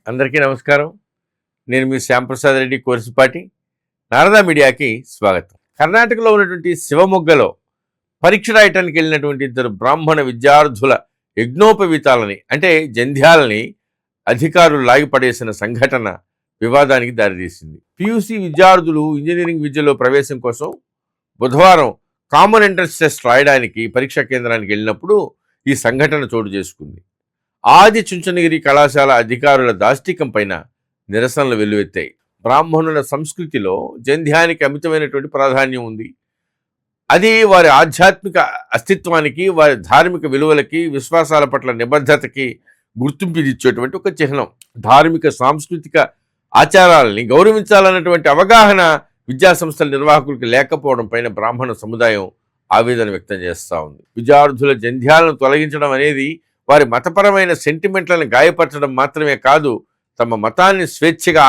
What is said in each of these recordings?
అందరికీ నమస్కారం. నేను మీ శ్యాంప్రసాద్ రెడ్డి కోర్సుపాటి. నారదా మీడియాకి స్వాగతం. కర్ణాటకలో ఉన్నటువంటి శివమొగ్గలో పరీక్ష రాయటానికి వెళ్ళినటువంటి ఇద్దరు బ్రాహ్మణ విద్యార్థుల యజ్ఞోపవీతాలని అంటే జంధ్యాలని అధికారులు లాగిపడేసిన సంఘటన వివాదానికి దారితీసింది. పియూసీ విద్యార్థులు ఇంజనీరింగ్ విద్యలో ప్రవేశం కోసం బుధవారం కామన్ ఎంట్రన్స్ టెస్ట్ రాయడానికి పరీక్షా కేంద్రానికి వెళ్ళినప్పుడు ఈ సంఘటన చోటు చేసుకుంది. ఆది చుంచనగిరి కళాశాల అధికారుల దాష్టికం పైన నిరసనలు వెల్లువెత్తాయి. బ్రాహ్మణుల సంస్కృతిలో జంధ్యానికి అమితమైనటువంటి ప్రాధాన్యం ఉంది. అది వారి ఆధ్యాత్మిక అస్తిత్వానికి, వారి ధార్మిక విలువలకి, విశ్వాసాల పట్ల నిబద్ధతకి గుర్తింపునిచ్చేటువంటి ఒక చిహ్నం. ధార్మిక సాంస్కృతిక ఆచారాలని గౌరవించాలన్నటువంటి అవగాహన విద్యాసంస్థల నిర్వాహకులకి లేకపోవడం పైన బ్రాహ్మణ సముదాయం ఆవేదన వ్యక్తం చేస్తూ ఉంది. విద్యార్థుల జంధ్యాలను తొలగించడం అనేది వారి మతపరమైన సెంటిమెంట్లను గాయపరచడం మాత్రమే కాదు, తమ మతాన్ని స్వేచ్ఛగా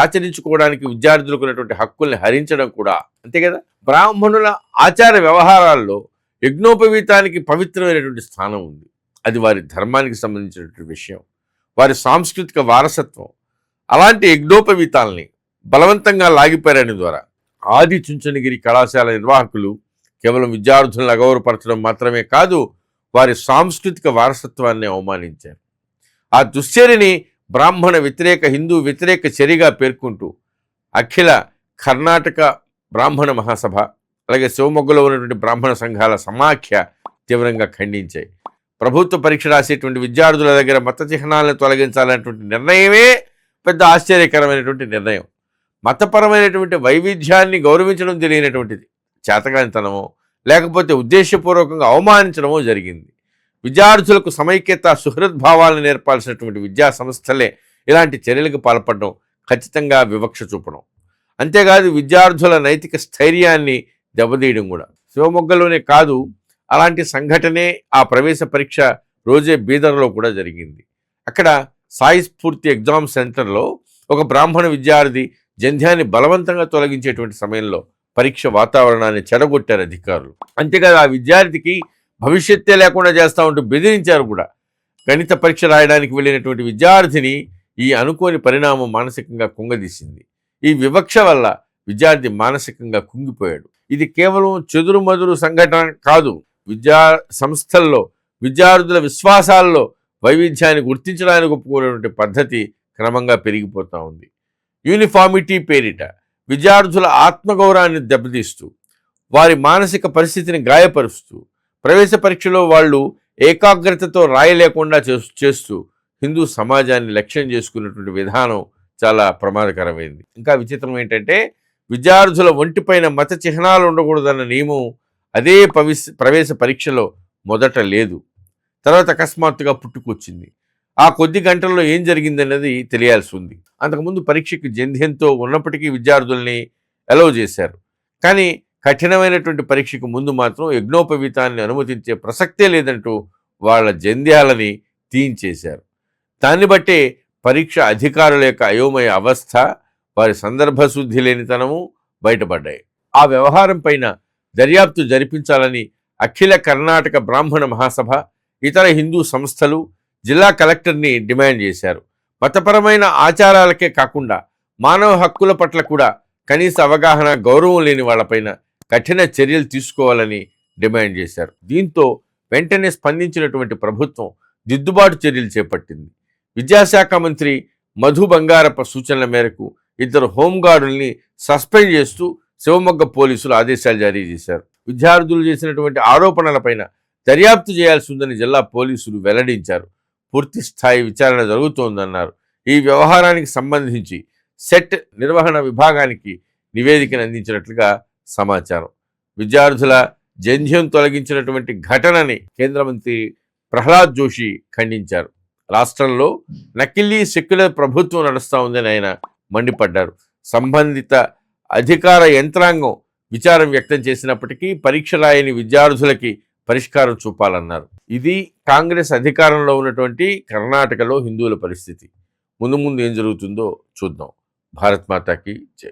ఆచరించుకోవడానికి విద్యార్థులకు ఉన్నటువంటి హక్కుల్ని హరించడం కూడా. అంతే కదా. బ్రాహ్మణుల ఆచార వ్యవహారాల్లో యజ్ఞోపవీతానికి పవిత్రమైనటువంటి స్థానం ఉంది. అది వారి ధర్మానికి సంబంధించినటువంటి విషయం, వారి సాంస్కృతిక వారసత్వం. అలాంటి యజ్ఞోపవీతాలని బలవంతంగా లాగిపారని ద్వారా ఆది చుంచనగిరి కళాశాల నిర్వాహకులు కేవలం విద్యార్థులను అగౌరవపరచడం మాత్రమే కాదు, వారి సాంస్కృతిక వారసత్వాన్ని అవమానించారు. ఆ దుశ్చర్యని బ్రాహ్మణ వ్యతిరేక, హిందూ వ్యతిరేక చర్యగా పేర్కొంటూ అఖిల కర్ణాటక బ్రాహ్మణ మహాసభ, అలాగే శివమొగ్గలో ఉన్నటువంటి బ్రాహ్మణ సంఘాల సమాఖ్య తీవ్రంగా ఖండించాయి. ప్రభుత్వ పరీక్ష రాసేటువంటి విద్యార్థుల దగ్గర మత చిహ్నాలను తొలగించాలనేటువంటి నిర్ణయమే పెద్ద ఆశ్చర్యకరమైనటువంటి నిర్ణయం. మతపరమైనటువంటి వైవిధ్యాన్ని గౌరవించడం తెలియనటువంటిది చేతకానితనమో లేకపోతే ఉద్దేశపూర్వకంగా అవమానించడమో జరిగింది. విద్యార్థులకు సమైక్యత, సుహృద్భావాలను నేర్పాల్సినటువంటి విద్యా సంస్థలే ఇలాంటి చర్యలకు పాల్పడడం ఖచ్చితంగా వివక్ష చూపడం. అంతేకాదు విద్యార్థుల నైతిక స్థైర్యాన్ని దెబ్బతీయడం కూడా. శివమొగ్గలోనే కాదు, అలాంటి సంఘటనే ఆ ప్రవేశ పరీక్ష రోజే బీదర్లో కూడా జరిగింది. అక్కడ సాయి స్ఫూర్తి ఎగ్జామ్ సెంటర్లో ఒక బ్రాహ్మణ విద్యార్థి జంధ్యాన్ని బలవంతంగా తొలగించేటువంటి సమయంలో పరీక్ష వాతావరణాన్ని చెడగొట్టారు అధికారులు. అంతేకాదు ఆ విద్యార్థికి భవిష్యత్తే లేకుండా చేస్తూ ఉంటూ బెదిరించారు కూడా. గణిత పరీక్ష రాయడానికి వెళ్ళినటువంటి విద్యార్థిని ఈ అనుకోని పరిణామం మానసికంగా కుంగదీసింది. ఈ వివక్ష వల్ల విద్యార్థి మానసికంగా కుంగిపోయాడు. ఇది కేవలం చెదురుమదురు సంఘటన కాదు, విద్యా సంస్థల్లో విద్యార్థుల విశ్వాసాల్లో వైవిధ్యాన్ని గుర్తించడానికి ఒప్పుకునేటువంటి పద్ధతి క్రమంగా పెరిగిపోతూ ఉంది. యూనిఫార్మిటీ పేరిట విద్యార్థుల ఆత్మగౌరవాన్ని దెబ్బతీస్తూ, వారి మానసిక పరిస్థితిని గాయపరుస్తూ, ప్రవేశ పరీక్షలో వాళ్ళు ఏకాగ్రతతో రాయలేకుండా చేస్తూ హిందూ సమాజాన్ని లక్ష్యం చేసుకున్నటువంటి విధానం చాలా ప్రమాదకరమైంది. ఇంకా విచిత్రం ఏంటంటే విద్యార్థుల ఒంటిపైన మత చిహ్నాలు ఉండకూడదన్న నియమం అదే ప్రవేశ పరీక్షలో మొదట లేదు, తర్వాత అకస్మాత్తుగా పుట్టుకొచ్చింది. ఆ కొద్ది గంటల్లో ఏం జరిగిందన్నది తెలియాల్సి ఉంది. అంతకుముందు పరీక్షకి జంధ్యంతో ఉన్నప్పటికీ విద్యార్థుల్ని అలౌ చేశారు. కానీ కఠినమైనటువంటి పరీక్షకు ముందు మాత్రం యజ్ఞోపవీతాన్ని అనుమతించే ప్రసక్తే లేదంటూ వాళ్ళ జంధ్యాలని తీయించేశారు. దాన్ని బట్టే పరీక్ష అధికారుల యొక్క అయోమయ అవస్థ, వారి సందర్భశుద్ధి లేనితనము బయటపడ్డాయి. ఆ వ్యవహారం పైన దర్యాప్తు జరిపించాలని అఖిల కర్ణాటక బ్రాహ్మణ మహాసభ, ఇతర హిందూ సంస్థలు జిల్లా కలెక్టర్ని డిమాండ్ చేశారు. మతపరమైన ఆచారాలకే కాకుండా మానవ హక్కుల పట్ల కూడా కనీస అవగాహన, గౌరవం లేని వాళ్ళపైన కఠిన చర్యలు తీసుకోవాలని డిమాండ్ చేశారు. దీంతో వెంటనే స్పందించినటువంటి ప్రభుత్వం దిద్దుబాటు చర్యలు చేపట్టింది. విద్యాశాఖ మంత్రి మధు బంగారప్ప సూచనల మేరకు ఇద్దరు హోంగార్డుల్ని సస్పెండ్ చేస్తూ శివమొగ్గ పోలీసులు ఆదేశాలు జారీ చేశారు. విద్యార్థులు చేసినటువంటి ఆరోపణలపైన దర్యాప్తు చేయాల్సి ఉందని జిల్లా పోలీసులు వెల్లడించారు. పూర్తి స్థాయి విచారణ జరుగుతోందన్నారు. ఈ వ్యవహారానికి సంబంధించి సెట్ నిర్వహణ విభాగానికి నివేదికను అందించినట్లుగా సమాచారం. విద్యార్థుల జంధ్యం తొలగించినటువంటి ఘటనని కేంద్ర మంత్రి ప్రహ్లాద్ జోషి ఖండించారు. రాష్ట్రంలో నకిలీ సెక్యులర్ ప్రభుత్వం నడుస్తూ ఉందని ఆయన మండిపడ్డారు. సంబంధిత అధికార యంత్రాంగం విచారం వ్యక్తం చేసినప్పటికీ పరీక్ష రాయని విద్యార్థులకి పరిష్కారం చూపాలన్నారు. ఇది కాంగ్రెస్ అధికారంలో ఉన్నటువంటి కర్ణాటకలో హిందువుల పరిస్థితి. ముందు ముందు ఏం జరుగుతుందో చూద్దాం. భారత్ మాతాకి జై.